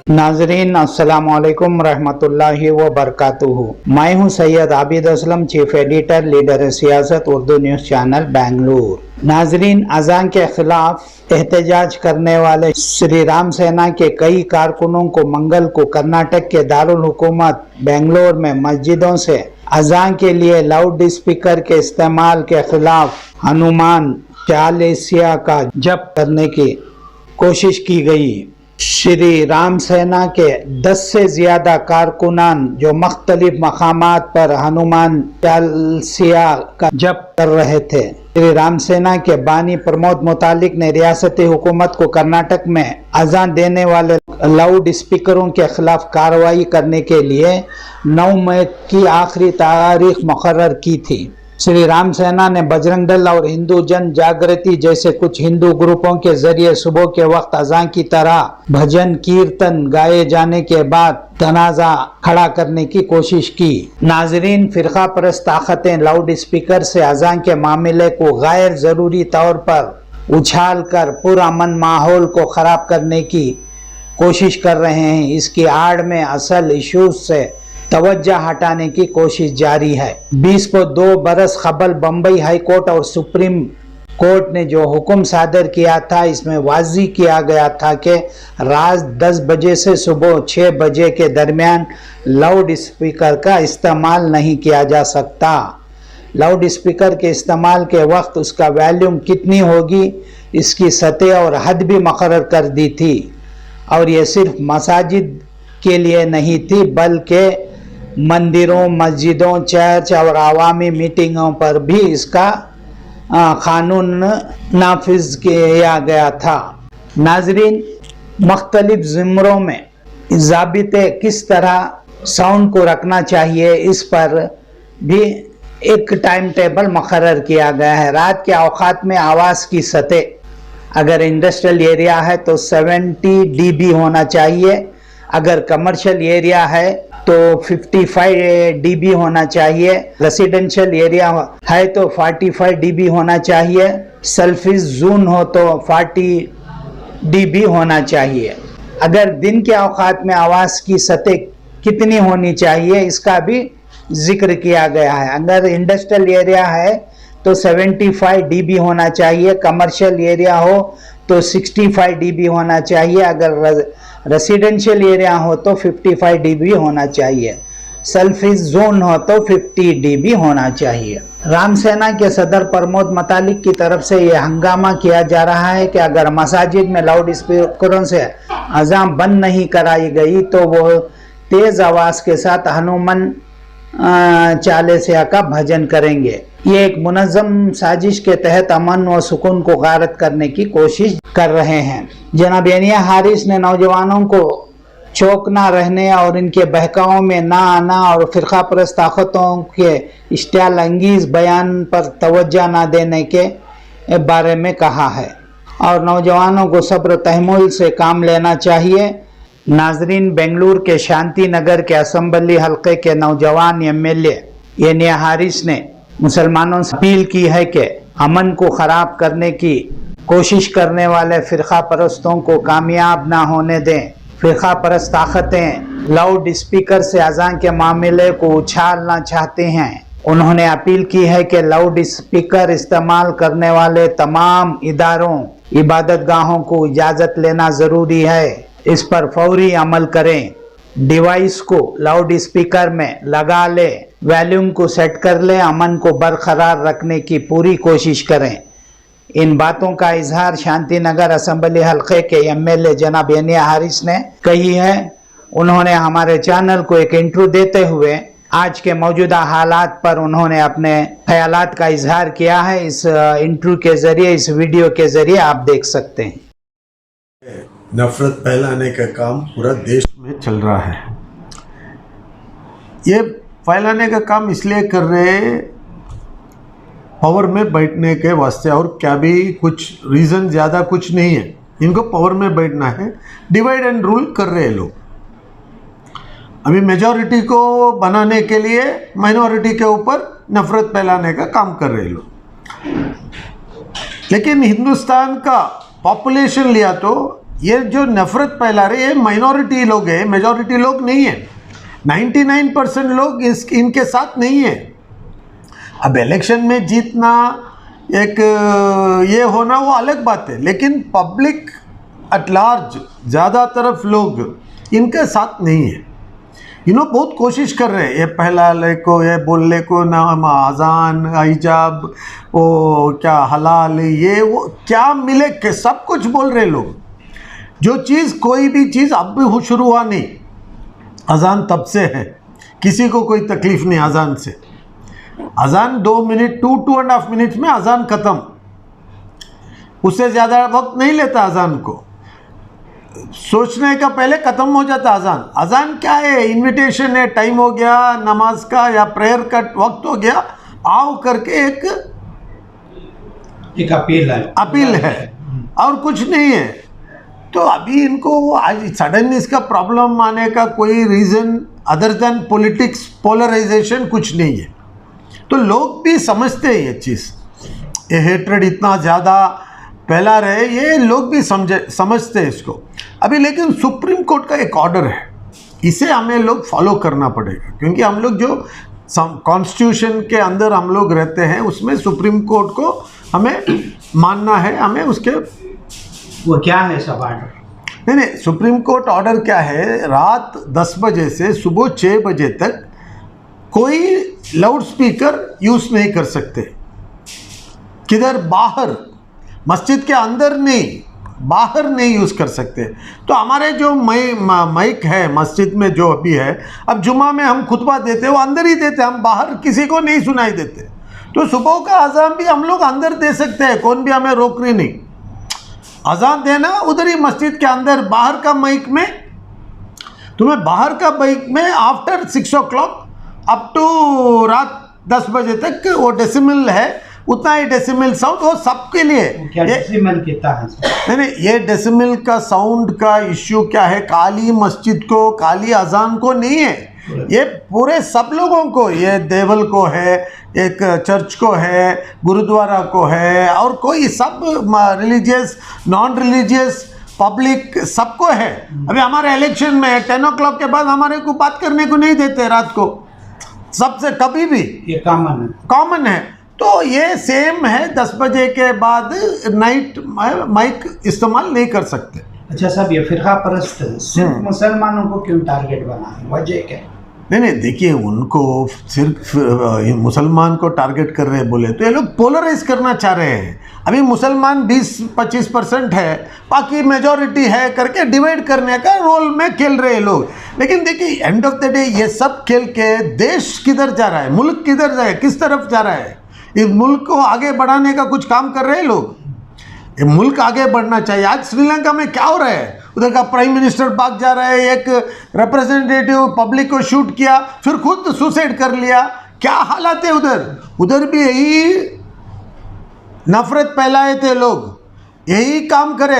नाजरीन अस्सलाम वालेकुम रहमतुल्लाहि व बरकातुहू। मैं हूँ Syed Abid Aslam, chief editor, leader सियासत, उर्दू न्यूज़ चैनल बेंगलुरु। नाजरीन, अजान के खिलाफ एहतजाज करने वाले श्री राम सेना के कई कारकुनों को मंगल को कर्नाटक के दारुल हुकूमत बेंगलुरु में मस्जिदों से अजान के लिए लाउड स्पीकर के इस्तेमाल के खिलाफ हनुमान चालीसा का जप करने की कोशिश की गई। श्री राम सेना के 10 से ज्यादा कारकुनान जो मुख्तलिफ मकामात पर हनुमान चालीसा का जप कर रहे थे। श्री राम सेना के बानी प्रमोद मुतालिक ने रियासती हुकूमत को कर्नाटक में अजान देने वाले लाउड स्पीकरों के खिलाफ कार्रवाई करने के लिए 9 मई की आखिरी तारीख मुकर्रर की थी। श्री राम सेना ने बजरंग दल और हिंदू जन जागृति जैसे कुछ हिंदू ग्रुपों के जरिए सुबह के वक्त अजान की तरह भजन कीर्तन गाए जाने के बाद तनाजा खड़ा करने की कोशिश की। नाजरीन, फिरका परस्त ताकतें लाउड स्पीकर से अजान के मामले को गैर जरूरी तौर पर उछाल कर पुरअमन माहौल को खराब करने की कोशिश कर रहे हैं। इसकी आड़ में असल इशूज से तवज्जो हटाने की कोशिश जारी है। 20 को 2 बरस कबल बम्बई हाई कोर्ट और सुप्रीम कोर्ट ने जो हुक्म सादर किया था, इसमें वाज़ी किया गया था कि रात 10 बजे से सुबह 6 बजे के दरमियान लाउड स्पीकर का इस्तेमाल नहीं किया जा सकता। लाउड स्पीकर के इस्तेमाल के वक्त उसका वॉल्यूम कितनी होगी, इसकी सतह और हद भी मुकर्रर कर दी थी। और ये सिर्फ मसाजिद के लिए नहीं थी, बल्कि मंदिरों, मस्जिदों, चर्च और अवामी मीटिंगों पर भी इसका कानून नाफिज किया गया था। नाजरीन, मुख्तलिफ ज़िम्रों में ज़ाबिते किस तरह साउंड को रखना चाहिए, इस पर भी एक टाइम टेबल मुकर्रर किया गया है। रात के औकात में आवाज़ की सतह अगर इंडस्ट्रियल एरिया है तो 70 dB होना चाहिए, अगर कमर्शियल एरिया है तो 55 dB होना चाहिए, रेसिडेंशियल एरिया है तो 45 dB होना चाहिए, सेल्फिश जोन हो तो 40 dB होना चाहिए। अगर दिन के औकात में आवाज़ की सतह कितनी होनी चाहिए, इसका भी जिक्र किया गया है। अगर इंडस्ट्रियल एरिया है तो 75 dB होना चाहिए, कमर्शियल एरिया हो तो 65 dB होना चाहिए, अगर रेसिडेंशियल एरिया हो तो 55 dB होना चाहिए, सेल्फिश जोन हो तो 50 dB होना चाहिए। राम सेना के सदर प्रमोद मुतालिक की तरफ से यह हंगामा किया जा रहा है कि अगर मसाजिद में लाउड स्पीकरों से अजान बंद नहीं कराई गई तो वो तेज़ आवाज़ के साथ हनुमान चालीसा का भजन करेंगे। ये एक मुनज़्ज़म साजिश के तहत अमन व सुकून को गारत करने की कोशिश कर रहे हैं। जनाब यानिया हारिस ने नौजवानों को चौकना रहने और इनके बहकावों में ना आना और फिरका परस्त ताकतों के इश्तियाल अंगीज़ बयान पर तवज्जो ना देने के बारे में कहा है और नौजवानों को सब्र तहम्मुल से काम लेना चाहिए। नाजरीन, बेंगलुरु के शांति नगर के असम्बली हल्के के नौजवान MLA यानिया हारिस ने मुसलमानों से अपील की है कि अमन को ख़राब करने की कोशिश करने वाले फ़िरका परस्तों को कामयाब ना होने दें। फ़िरका परस्त ताकतें लाउड स्पीकर से अजान के मामले को उछालना चाहते हैं। उन्होंने अपील की है कि लाउड स्पीकर इस्तेमाल करने वाले तमाम इदारों, इबादतगाहों को इजाज़त लेना ज़रूरी है, इस पर फौरी अमल करें। डिवाइस को लाउड स्पीकर में लगा ले, वॉल्यूम को सेट कर ले, अमन को बरकरार रखने की पूरी कोशिश करें। इन बातों का इजहार शांति नगर असम्बली हल्के के MLA जनाब यानिया हारिस ने कही है। उन्होंने हमारे चैनल को एक इंटरव्यू देते हुए आज के मौजूदा हालात पर उन्होंने अपने ख्यालात का इजहार किया है। इस इंटरव्यू के जरिए, इस वीडियो के जरिए आप देख सकते हैं। नफरत फैलाने का काम पूरा देश में चल रहा है। ये फैलाने का काम इसलिए कर रहे हैं पावर में बैठने के वास्ते, और क्या भी कुछ रीज़न ज़्यादा कुछ नहीं है। इनको पावर में बैठना है, डिवाइड एंड रूल कर रहे हैं लोग। अभी मेजॉरिटी को बनाने के लिए माइनॉरिटी के ऊपर नफरत फैलाने का काम कर रहे लोग। लेकिन हिंदुस्तान का पॉपुलेशन लिया तो ये जो नफरत फैला रहे ये माइनॉरिटी लोग हैं, मेजॉरिटी लोग नहीं है। 99% लोग इनके साथ नहीं है। अब इलेक्शन में जीतना एक ये होना वो अलग बात है, लेकिन पब्लिक एट लार्ज ज़्यादातर लोग इनके साथ नहीं है। बहुत कोशिश कर रहे हैं ये पहला को ये बोलने को ना, अजान हिजाब वो क्या हलाल ये वो क्या मिले के सब कुछ बोल रहे लोग। जो चीज़ कोई भी चीज़ अब भी शुरू हुआ नहीं, अजान तब से है, किसी को कोई तकलीफ नहीं अजान से। अजान 2 मिनट 2.5 मिनट में अजान ख़त्म, उससे ज़्यादा वक्त नहीं लेता अजान को, सोचने का पहले ख़त्म हो जाता अजान। अजान क्या है? इनविटेशन है, टाइम हो गया नमाज का या प्रेयर का वक्त हो गया, आओ करके एक अपील है और कुछ नहीं है। तो अभी इनको आज सडन इसका प्रॉब्लम आने का कोई reason other than politics, polarisation कुछ नहीं है। तो लोग भी समझते हैं ये चीज़, ये हेट्रेड इतना ज़्यादा फैला रहे, ये लोग भी समझते हैं इसको। अभी लेकिन सुप्रीम कोर्ट का एक ऑर्डर है, इसे हमें लोग फॉलो करना पड़ेगा, क्योंकि हम लोग जो कॉन्स्टिट्यूशन के अंदर हम लोग रहते हैं उसमें सुप्रीम कोर्ट को हमें मानना है। हमें उसके वो क्या है सब ऑर्डर? नहीं, सुप्रीम कोर्ट ऑर्डर क्या है, रात 10 बजे से सुबह 6 बजे तक कोई लाउड स्पीकर यूज़ नहीं कर सकते, किधर बाहर, मस्जिद के अंदर नहीं, बाहर नहीं यूज़ कर सकते। तो हमारे जो माइक है मस्जिद में जो अभी है, अब जुमा में हम खुतबा देते वो अंदर ही देते, हम बाहर किसी को नहीं सुनाई देते। तो सुबह का अजान भी हम लोग अंदर दे सकते हैं, कौन भी हमें रोक रही नहीं। अजान देना उधर ही मस्जिद के अंदर, बाहर का माइक में तुम्हें बाहर का माइक में आफ्टर 6 o'clock अप टू रात 10 बजे तक वो डेसिमल है, उतना ही डेसिमल साउंड वो सबके लिए। क्या डेसिमल कितना है? नहीं, ये डेसिमल का साउंड का इश्यू क्या है, काली मस्जिद को, काली अजान को नहीं है, ये पूरे सब लोगों को, ये देवल को है, एक चर्च को है, गुरुद्वारा को है, और कोई सब रिलीजियस नॉन रिलीजियस पब्लिक सबको है। अभी हमारे इलेक्शन में 10 o'clock के बाद हमारे को बात करने को नहीं देते रात को, सबसे कभी भी, ये कॉमन है। तो ये सेम है, 10 बजे के बाद नाइट माइक इस्तेमाल नहीं कर सकते। अच्छा साहब, ये फिरका परस्त सिर्फ मुसलमानों को क्यों टारगेट बना है, वजह क्या? नहीं, देखिए उनको सिर्फ मुसलमान को टारगेट कर रहे बोले तो ये लोग पोलराइज करना चाह रहे हैं। अभी मुसलमान 20-25% है, बाकी मेजॉरिटी है करके डिवाइड करने का रोल में खेल रहे हैं लोग। लेकिन देखिए एंड ऑफ द डे ये सब खेल के देश किधर जा रहा है, मुल्क किधर जा रहा है, किस तरफ जा रहा है, इस मुल्क को आगे बढ़ाने का कुछ काम कर रहे हैं लोग। ये मुल्क आगे बढ़ना चाहिए। आज श्रीलंका में क्या हो रहा है, उधर का प्राइम मिनिस्टर भाग जा रहा है, एक रिप्रेजेंटेटिव पब्लिक को शूट किया, फिर खुद सुसाइड कर लिया, क्या हालात है उधर भी यही नफरत फैलाए थे लोग, यही काम करे।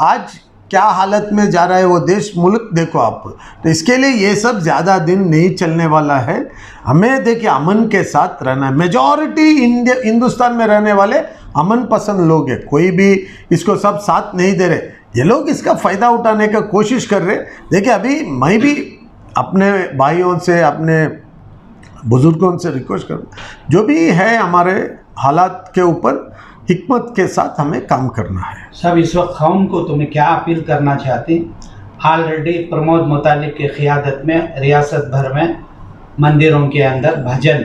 आज क्या हालत में जा रहा है वो देश, मुल्क देखो आप। तो इसके लिए ये सब ज़्यादा दिन नहीं चलने वाला है। हमें देखिए अमन के साथ रहना है। मेजॉरिटी हिंदुस्तान में रहने वाले अमन पसंद लोग हैं, कोई भी इसको सब साथ नहीं दे रहे, ये लोग इसका फ़ायदा उठाने का कोशिश कर रहे। देखिए अभी मैं भी अपने भाइयों से, अपने बुज़ुर्गों से रिक्वेस्ट कर, जो भी है हमारे हालात के ऊपर हिकमत के साथ हमें काम करना है। सब इस वक्त कौम को तुम्हें क्या अपील करना चाहते हैं? ऑलरेडी प्रमोद मुतालिक की क़ियादत में रियासत भर में मंदिरों के अंदर भजन,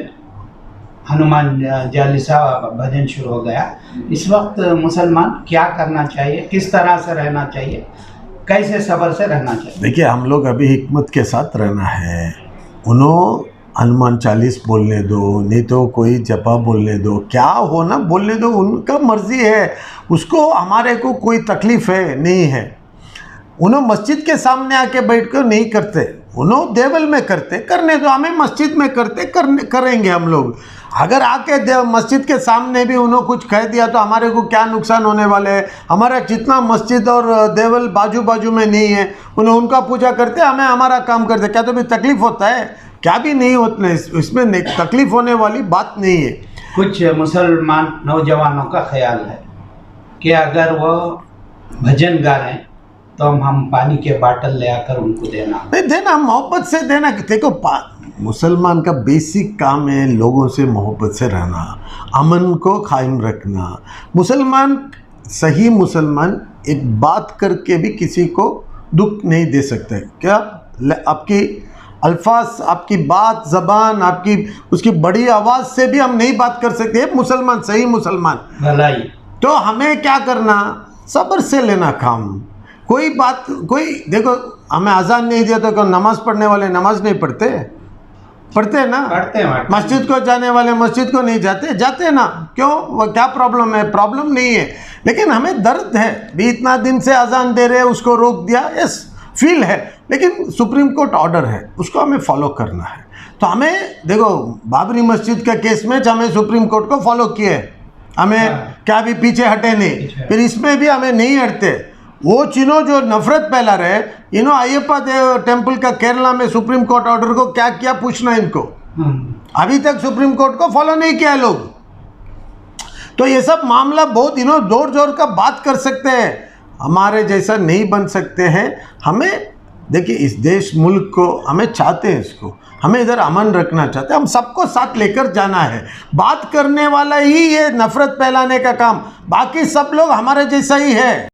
हनुमान चालीसा भजन शुरू हो गया। इस वक्त मुसलमान क्या करना चाहिए, किस तरह से रहना चाहिए, कैसे सब्र से रहना चाहिए? देखिए हम लोग अभी हिकमत के साथ रहना है। उन्होंने हनुमान 40 बोलने दो, नहीं तो कोई जपा बोलने दो, क्या हो ना बोलने दो, उनका मर्जी है, उसको हमारे को कोई तकलीफ़ है नहीं है। उन्होंने मस्जिद के सामने आके बैठ कर नहीं करते, उन्होंने देवल में करते करने दो, हमें मस्जिद में करते करेंगे हम लोग। अगर आके मस्जिद के सामने भी उन्होंने कुछ कह दिया तो हमारे को क्या नुकसान होने वाले है? हमारा जितना मस्जिद और देवल बाजू बाजू में नहीं है, उनका पूजा करते, हमें हमारा काम करते, क्या तो भी तकलीफ होता है? क्या भी नहीं होता है, इसमें तकलीफ होने वाली बात नहीं है। कुछ मुसलमान नौजवानों का ख्याल है कि अगर वो भजन गा रहे हैं तो हम पानी के बाटल ले आकर उनको देना, नहीं देना, मोहब्बत से देना। देखो मुसलमान का बेसिक काम है लोगों से मोहब्बत से रहना, अमन को कायम रखना। मुसलमान, सही मुसलमान एक बात करके भी किसी को दुख नहीं दे सकते। क्या आपकी अल्फाज, आपकी बात, ज़बान, आपकी उसकी बड़ी आवाज़ से भी हम नहीं बात कर सकते। मुसलमान, सही मुसलमान भलाई। तो हमें क्या करना, सब्र से लेना काम। कोई बात, कोई देखो हमें अजान नहीं दिया तो नमाज पढ़ने वाले नमाज नहीं पढ़ते? पढ़ते हैं ना? पढ़ते हैं। मस्जिद को जाने वाले मस्जिद को नहीं जाते? जाते हैं ना। क्यों? वो क्या प्रॉब्लम है? प्रॉब्लम नहीं है, लेकिन हमें दर्द है भी, इतना दिन से अजान दे रहे हैं, उसको रोक दिया, यस फील है, लेकिन सुप्रीम कोर्ट ऑर्डर है, उसको हमें फॉलो करना है। तो हमें देखो बाबरी मस्जिद का केस में हमें सुप्रीम कोर्ट को फॉलो किए, हमें क्या भी पीछे हटे नहीं, फिर इसमें भी हमें नहीं हटते। वो चीनों जो नफरत फैला रहे, अयप्पा देव टेम्पल का केरला में सुप्रीम कोर्ट ऑर्डर को क्या किया पूछना इनको। अभी तक सुप्रीम कोर्ट को फॉलो नहीं किया है लोग। तो ये सब मामला बहुत जोर जोर का बात कर सकते हैं, हमारे जैसा नहीं बन सकते हैं। हमें देखिए इस देश मुल्क को हमें चाहते हैं, इसको हमें इधर अमन रखना चाहते हैं, हम सबको साथ लेकर जाना है। बात करने वाला ही ये नफरत फैलाने का काम, बाकी सब लोग हमारे जैसा ही है।